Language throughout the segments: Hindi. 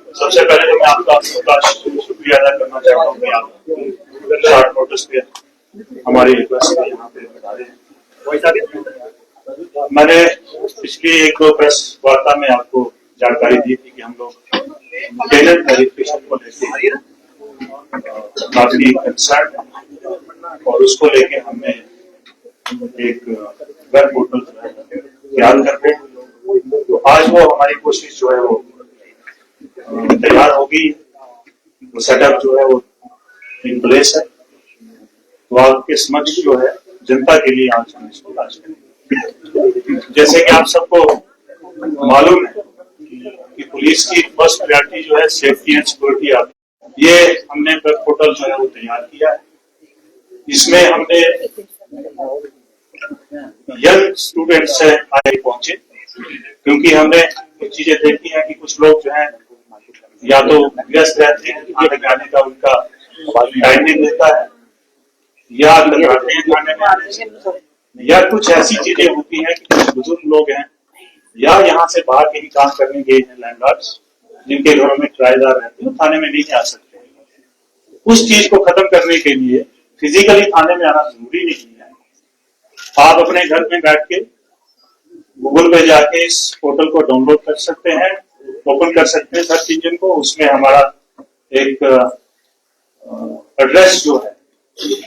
सबसे पहले तो मैं आपका शुक्रिया अदा करना चाहता हूँ कि आप शॉर्ट नोटिस पे हमारी रिक्वेस्ट पे यहाँ पे बता रहे हैं। मैंने पिछली एक दो प्रेस वार्ता में आपको जानकारी दी थी कि हम लोग टेनेंट वेरिफिकेशन को लेकर काफी कंसर्न है और उसको लेके हमने एक वेब पोर्टल तैयार करते हैं। तो आज वो हमारी कोशिश जो है वो तैयार होगी, वो सेटअप जो है वो इन प्लेस है। तो आपके समक्ष जो है जनता के लिए आज हम इसको लांच करेंगे। जैसे कि आप सबको मालूम है कि पुलिस की फर्स्ट प्रायोरिटी जो है सेफ्टी एंड सिक्योरिटी आती है। ये हमने वेब पोर्टल जो है वो तैयार किया है। इसमें हमने यंग स्टूडेंट्स से आगे पहुंचे, क्योंकि हमने कुछ चीजें देखी हैं कि कुछ लोग जो है या तो व्यस्त रहते हैं, आने जाने का उनका टाइम नहीं मिलता है, या टकराते हैं खाने में, या कुछ ऐसी चीजें होती हैं कि कुछ बुजुर्ग लोग हैं या यहाँ से बाहर कहीं काम करने गए हैं लैंडलॉर्ड्स, जिनके घरों में किराएदार रहते हैं, थाने में नहीं आ सकते। उस चीज को खत्म करने के लिए फिजिकली थाने में आना जरूरी नहीं है। आप अपने घर में बैठ के गूगल पे जाके इस पोर्टल को डाउनलोड कर सकते हैं, ओपन कर सकते हैं सर्च इंजन को। उसमें हमारा एक एड्रेस जो है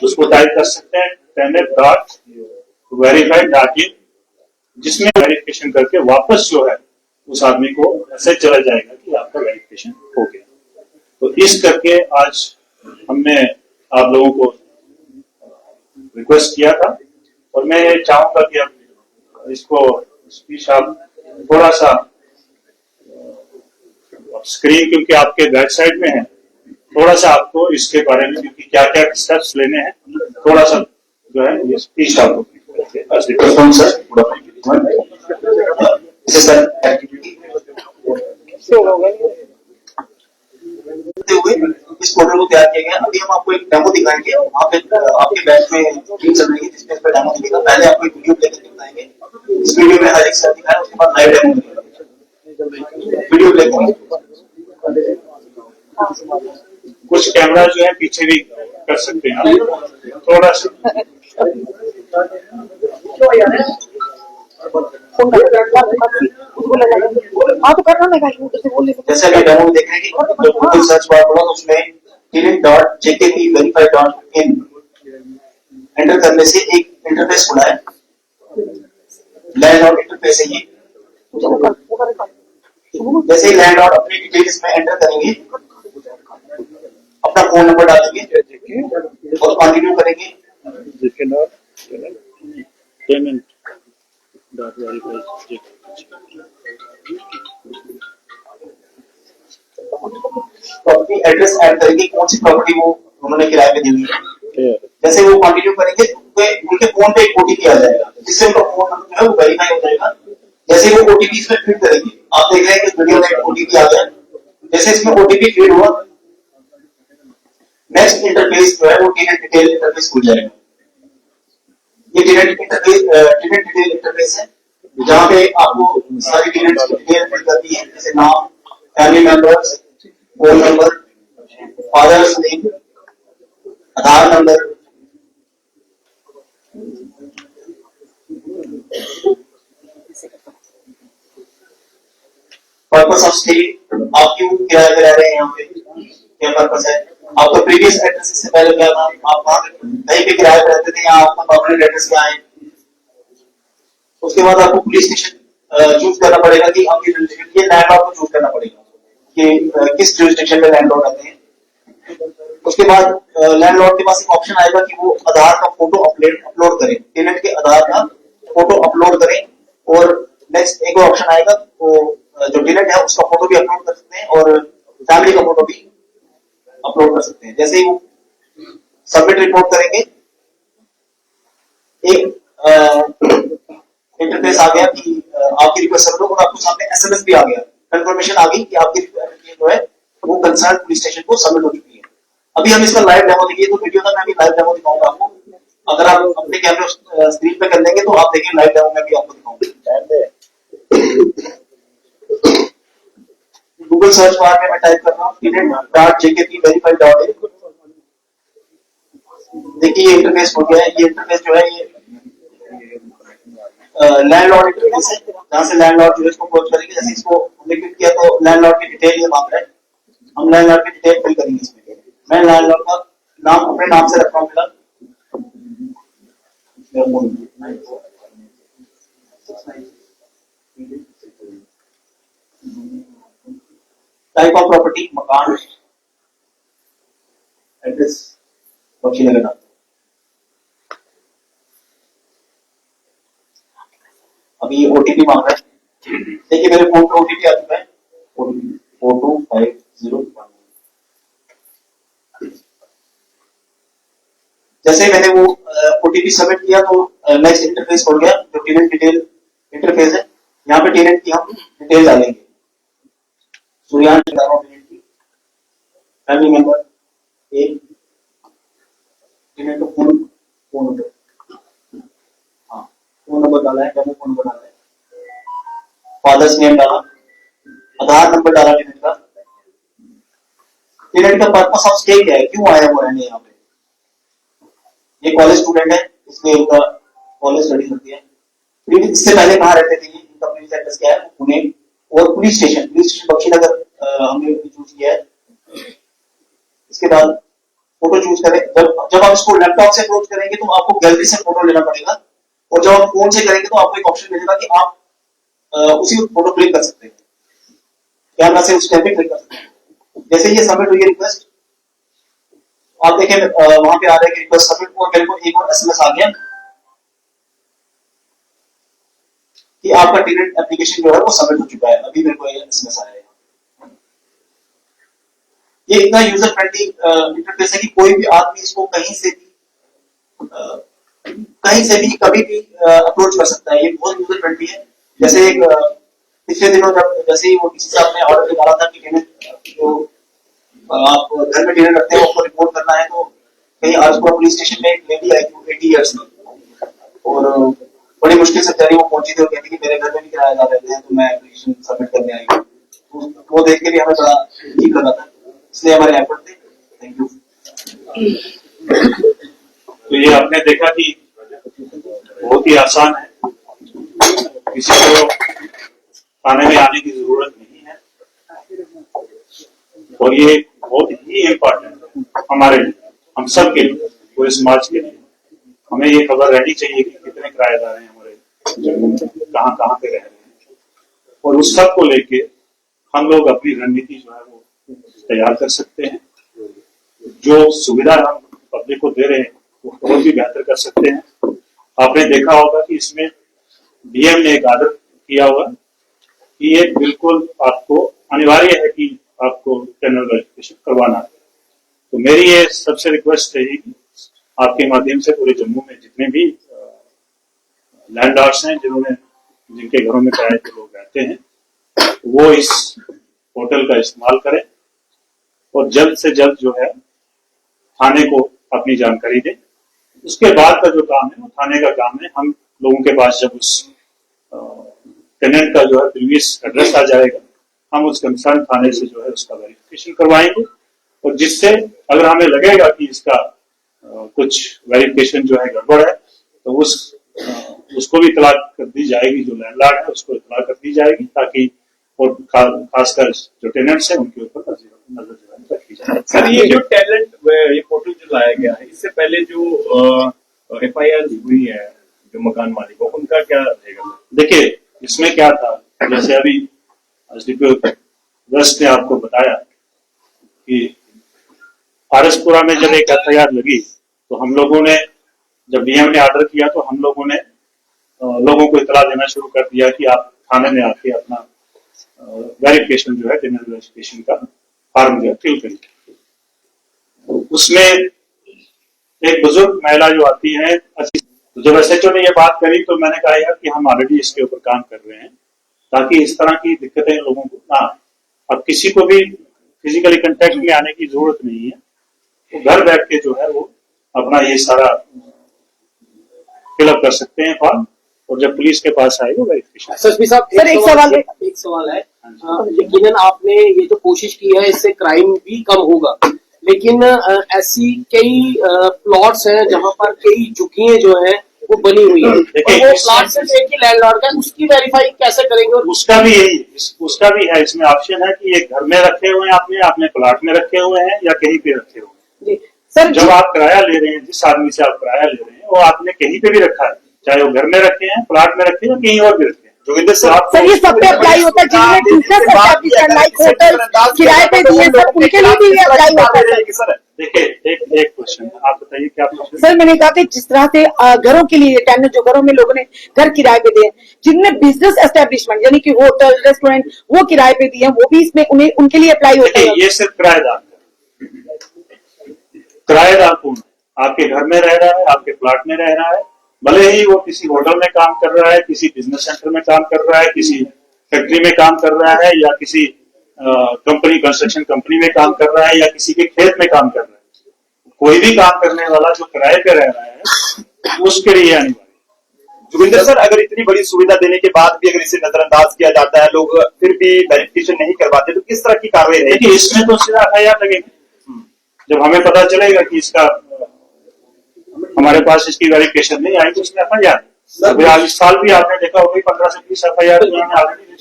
उसको टाइप कर सकते हैं tenet.verified.in, जिसमें वेरिफिकेशन करके वापस जो है उस आदमी को मैसेज चला जाएगा कि आपका वेरिफिकेशन हो गया। तो इस करके आज हमने आप लोगों को रिक्वेस्ट किया था और मैं चाहूंगा कि अब इसको स्पीच आप थोड़ा सा स्क्रीन, क्योंकि आपके बैक साइड में है, थोड़ा सा आपको इसके बारे में क्योंकि क्या क्या स्टेप्स लेने हैं थोड़ा सा जो है ये स्पीच आपको इस पोर्टल को तैयार किया गया। अभी हम आपको एक डेमो दिखाएंगे, वहाँ पे आपके बैच में टीम चल रही है जिसमें इस पर डेमो दिखेगा। पहले आपको एक वीडियो प्ले करके बताएंगे, इस वीडियो में हर एक स्टेप दिखाएं, उसके बाद लाइव डेमो दिखाएंगे। वीडियो प्ले करेंगे। कुछ कैमरा जो है पीछे भी कर सकते हैं थोड़ा सा। जैसे अभी डेमो में देख रहे हैं कि जो गूगल सर्च बार बोला तो उसमें tenet.jkpverify.in एंटर करने से एक इंटरफेस खुला है। लैंडलॉर्ड इंटरफेस है ये। जैसे ही लैंडलॉर्ड अपनी डिटेल्स में एंटर करेंगे, अपना फोन नंबर डालेंगे और कंटिन्यू करेंगे। तो अपनी एड्रेस ऐड करेंगे, कौन सी प्रॉपर्टी वो उन्होंने किराए पे दी हुई है। जैसे वो कंटिन्यू करेंगे उनके फोन पे एक ओटीपी आ जाएगा, जिससे उनका फोन नंबर जो है वो वेरीफाई हो जाएगा। जैसे वो ओटीपी इसमें फीड करेंगे, आप देख रहे हैं कि वीडियो में ओटीपी आ गया। जैसे इसमें ओटीपी फीड हुआ, नेक्स्ट इंटरफेस जो है वो टेनेंट डिटेल इंटरफेस खुल जाएगा। ये टेनेंट डिटेल इंटरफेस है, जहाँ पे आपको सारी टेनेंट्स की डिटेल मिल जाती है, जैसे नाम, family members, phone number, father's name, Aadhaar number, purpose of stay, आप क्यों किराए पे रह रहे हैं यहाँ पे, क्या पर्पस है, आपका प्रीवियस एड्रेस से पहले क्या था, आप वहां कहीं पे किराए पे रहते थे या आपका परमानेंट एड्रेस क्या है। उसके बाद आपको पुलिस स्टेशन चूज करना पड़ेगा कि आपकी जुरिसडिक्शन, ये लैंडलॉर्ड को चूज करना पड़ेगा कि किस जुरिसडिक्शन में लैंडलॉर्ड रहते हैं। उसके बाद लैंडलॉर्ड के पास एक ऑप्शन आएगा कि वो आधार का फोटो अपलोड करें, टेनेंट के आधार का फोटो अपलोड करें। और नेक्स्ट एक ऑप्शन आएगा, वो जो टेनेंट है उसका फोटो भी अपलोड कर सकते हैं और फैमिली का फोटो भी अपलोड कर सकते हैं। जैसे ही वो सबमिट रिपोर्ट करेंगे, एक इंटरफेस आ गया कि आपकी रिक्वेस्ट सबमिट हो, और आपको सामने एसएमएस भी आ गया, कंफर्मेशन आ गई कि आपकी रिक्वेस्ट जो है वो कंसर्न पुलिस स्टेशन को सबमिट हो चुकी है। अभी हम इसका लाइव डेमो देखिए, तो वीडियो का मैं भी लाइव डेमो दिखाऊंगा आपको। अगर आप अपने कैमरा स्क्रीन पे कर लेंगे तो आप देखिए लाइव डेमो में भी आपको दिखाऊंगा। गूगल सर्च बार में मैं टाइप कर रहा हूँ tenant.jkp verified.in। देखिए ये इंटरफेस हो गया है। ये इंटरफेस जो है ये लैंडलॉर्ड इंटरफेस है, जहाँ से लैंडलॉर्ड जो है इसको अप्रोच करेंगे। जैसे इसको हमने क्लिक किया तो लैंडलॉर्ड की डिटेल ये मांग रहा है, हम लैंडलॉर्ड की डिटेल फिल करेंगे इसमें। मैं लैंडलॉर्ड का नाम अपने नाम से रख रहा हूँ फिलहाल। टाइप ऑफ प्रॉपर्टी मकान, एड्रेस बख्शीनगर नाम। अभी ये ओटीपी मांग रहा है। देखिए मेरे फोन पे ओटीपी आ चुका है, ओटीपी 42501। जैसे ही मैंने वो ओटीपी सबमिट किया तो नेक्स्ट इंटरफेस हो गया, जो टेनेंट डिटेल इंटरफेस है। यहाँ पे टेनेंट की हम डिटेल डालेंगे। सूर्यान टेनेंट की फैमिली मेंबर, एक टेनेंट का फोन नंबर, हाँ फोन नंबर डाला है, डेमो फोन नंबर डाला है, फादर्स नेम डाला, आधार नंबर डाला टेनेंट का। टेनेंट का पर्पस ऑफ स्टे क्या है, क्यों आया वो रहने यहाँ पे। ये कॉलेज स्टूडेंट है, इसलिए इनका कॉलेज स्टडी होती है। इससे पहले कहाँ रहते थे, इनका प्रीवियस एड्रेस क्या है, पुणे। और पुलिस स्टेशन बख्शीनगर हमने चूज किया है। इसके बाद फोटो चूज करें। जब आप इसको लैपटॉप से अप्रोच करेंगे तो आपको गैलरी से फोटो लेना पड़ेगा, और जब आप फोन से करेंगे तो आपको एक ऑप्शन मिलेगा कि आप उसी फोटो क्लिक कर सकते हैं, कैमरा से उस टाइप पे क्लिक कर सकते हैं। जैसे ये सबमिट हुई है रिक्वेस्ट, आप देखें वहां पे आ रहा है कि रिक्वेस्ट सबमिट हुआ। मेरे को एक और एसएमएस आ गया कि आपका टेनेंट एप्लीकेशन जो है वो सबमिट हो चुका है। अभी मेरे को एसएमएस आया है। ये इतना यूजर फ्रेंडली इंटरफेस है कि कोई भी आदमी इसको कहीं से भी कभी भी अप्रोच कर सकता है। ये बहुत यूजर फ्रेंडली है। जैसे एक पिछले दिनों जब जैसे ही वो किसी से आपने ऑर्डर निकाला था कि टेनेंट जो आप घर में टेनेंट रखते हैं उसको रिपोर्ट करना है, तो कहीं आज को पुलिस स्टेशन में एक लेडी आई थी 80 ईयर्स की, और बड़ी मुश्किल से बेचारी वो पहुंची थी और कहती कि मेरे घर में भी किराएदार रहते हैं, तो मैं एप्लीकेशन सबमिट करने आई हूँ। तो वो देख के भी हमें बड़ा अजीब लगा था, इसलिए हमारे एफर्ट थे। Thank you. तो ये आपने देखा कि बहुत ही आसान है, किसी को थाने में आने की जरूरत नहीं है, और ये बहुत ही इम्पोर्टेंट है हमारे लिए, हम सब के लिए, पूरे समाज के लिए। हमें ये खबर रहनी चाहिए कि कितने किराएदार हैं हमारे जम्मू में, कहाँ कहाँ पे रह रहे हैं, और उस सब को लेके हम लोग अपनी रणनीति जो है वो तैयार कर सकते हैं। जो सुविधा हम पब्लिक को दे रहे हैं वो और भी बेहतर कर सकते हैं। आपने देखा होगा कि इसमें डीएम ने एक आर्डर किया हुआ कि ये बिल्कुल आपको अनिवार्य है कि आपको टेनल वेरिफिकेशन करवाना है। तो मेरी ये सबसे रिक्वेस्ट है कि आपके माध्यम से पूरे जम्मू में जितने भी लैंडलॉर्ड्स हैं जिनके घरों में किराए के लोग रहते हैं, वो इस पोर्टल का इस्तेमाल करें और जल्द से जल्द जो है थाने को अपनी जानकारी दें। उसके बाद का जो काम है वो थाने का काम है। हम लोगों के पास जब उस टेनेंट का जो है प्रीवियस एड्रेस आ जाएगा, हम उस कंसर्न थाने से जो है उसका वेरिफिकेशन करवाएंगे, और जिससे अगर हमें लगेगा कि इसका कुछ वेरिफिकेशन जो है गड़बड़ है, तो उसको भी इतला कर दी जाएगी। जो लैंडलॉर्ड है उसको इतला कर दी जाएगी, ताकि और खासकर जो टेनेंट्स हैं उनके ऊपर नजर जो है रखी जाए। सर ये जो टैलेंट ये पोर्टल जो लाया गया है, इससे पहले जो एफआईआर हुई है जो मकान मालिकों, उनका क्या रहेगा? देखिए इसमें क्या था, जैसे अभी एसडीपीओ वेस्ट ने आपको बताया कि फारसपुरा में जब एक एफआईआर लगी, तो हम लोगों ने जब डीएम ने ऑर्डर किया तो हम लोगों ने लोगों को इतला देना शुरू कर दिया कि आप थाने में आके अपना वेरिफिकेशन जो है टेनल वेरिफिकेशन का फॉर्म जो है फिल करिए। उसमें एक बुजुर्ग महिला जो आती है, तो जब एसएचओ ने ये बात करी तो मैंने कहा यार कि हम ऑलरेडी इसके ऊपर काम कर रहे हैं, ताकि इस तरह की दिक्कतें लोगों को ना, अब किसी को भी फिजिकली कांटेक्ट में आने की जरूरत नहीं है, तो घर बैठ के जो है वो अपना ये सारा फिलअप कर सकते हैं फॉर्म, और जब पुलिस के पास आएगा वेरिफिकेशन। एसएसपी साहब, सर एक सवाल है। यकीनन आपने ये जो कोशिश की है इससे क्राइम भी कम होगा, लेकिन ऐसी कई प्लॉट्स हैं जहां पर कई झुग्गियां जो हैं वो बनी हुई है, देखिए, और वो प्लॉट सिर्फ एक ही लैंडलॉर्ड का है, उसकी वेरीफाई कैसे करेंगे? और उसका भी यही उसका भी है, इसमें ऑप्शन है कि एक घर में रखे हुए हैं आपने आपने प्लाट में रखे हुए हैं या कहीं पे रखे हुए हैं। जी सर, जब आप किराया ले रहे हैं, जिस आदमी से आप किराया ले रहे हैं वो आपने कहीं पे भी रखा है, चाहे वो घर में रखे हैं, प्लाट में रखे हैं, कहीं और भी रखे हैं। जोगिंदर सर, आप सर ये सब पे अप्लाई होता है जिन्होंने बिजनेस एस्टैब्लिशमेंट लाइक होटल किराए पे दिए सर, उनके लिए भी ये अप्लाई होता है सर। देखिए, एक क्वेश्चन आप बताइए क्या क्वेश्चन? सर मैंने कहा कि जिस तरह से घरों के लिए टेनेंट जो घरों में लोगों ने घर किराए पे दिए, जिनने बिजनेस एस्टैब्लिशमेंट यानी कि होटल रेस्टोरेंट वो किराए पे दिए, वो भी इसमें उन्हें उनके लिए अप्लाई होता है। ये सिर्फ किराएदार कौन है? आपके घर में रह रहा है, आपके प्लाट में रह रहा है, भले ही वो किसी होटल में काम कर रहा है, किसी बिजनेस सेंटर में काम कर रहा है, किसी फैक्ट्री में काम कर रहा है, या किसी कंपनी कंस्ट्रक्शन कंपनी में काम कर रहा है, या किसी के खेत में काम कर रहा है। कोई भी काम करने वाला जो किराए पे रह रहा है उसके लिए अनिवार्य। जोगिंदर सर, अगर इतनी बड़ी सुविधा देने के बाद भी अगर इसे नजरअंदाज किया जाता है, लोग फिर भी वेरिफिकेशन नहीं करवाते, तो किस तरह की कार्रवाई रहेगी? देखिए, इसमें तो सीधा FIR लगेगी। जब हमें पता चलेगा कि इसका हमारे पास इसकी वेरिफिकेशन नहीं आई तो इसमें FIR। अभी आज इस साल भी आपने देखा होगा 15 से 20 FIR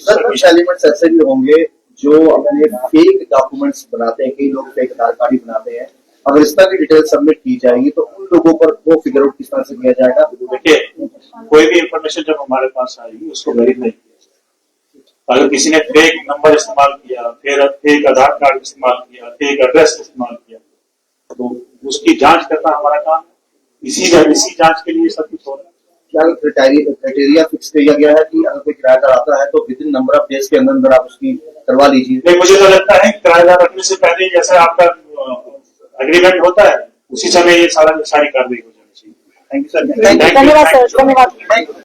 सर कुछ एलिमेंट्स ऐसे भी होंगे जो अपने फेक डॉक्यूमेंट्स बनाते हैं, कई लोग फेक आधार कार्ड ही बनाते हैं। अगर इस तरह की डिटेल सबमिट की जाएगी तो उन लोगों पर वो फिगर आउट किस तरह से किया जाएगा? देखिए, कोई भी इंफॉर्मेशन जब हमारे पास आएगी उसको वेरीफाई किया। अगर किसी ने फेक नंबर इस्तेमाल किया, फिर फेक आधार कार्ड इस्तेमाल किया, फेक एड्रेस इस्तेमाल किया, तो उसकी जांच करना हमारा काम है। इसी जांच के लिए सब कुछ हो रहा है। क्या क्राइटेरिया फिक्स किया गया है कि अगर कोई किराएदार आता है तो with in number of days के अंदर आप उसकी करवा लीजिए? नहीं, मुझे तो लगता है कि किराएदार रखने से पहले जैसा आपका एग्रीमेंट होता है उसी समय ये सारी कार्रवाई हो जानी चाहिए। Thank you sir. धन्यवाद सर, धन्यवाद।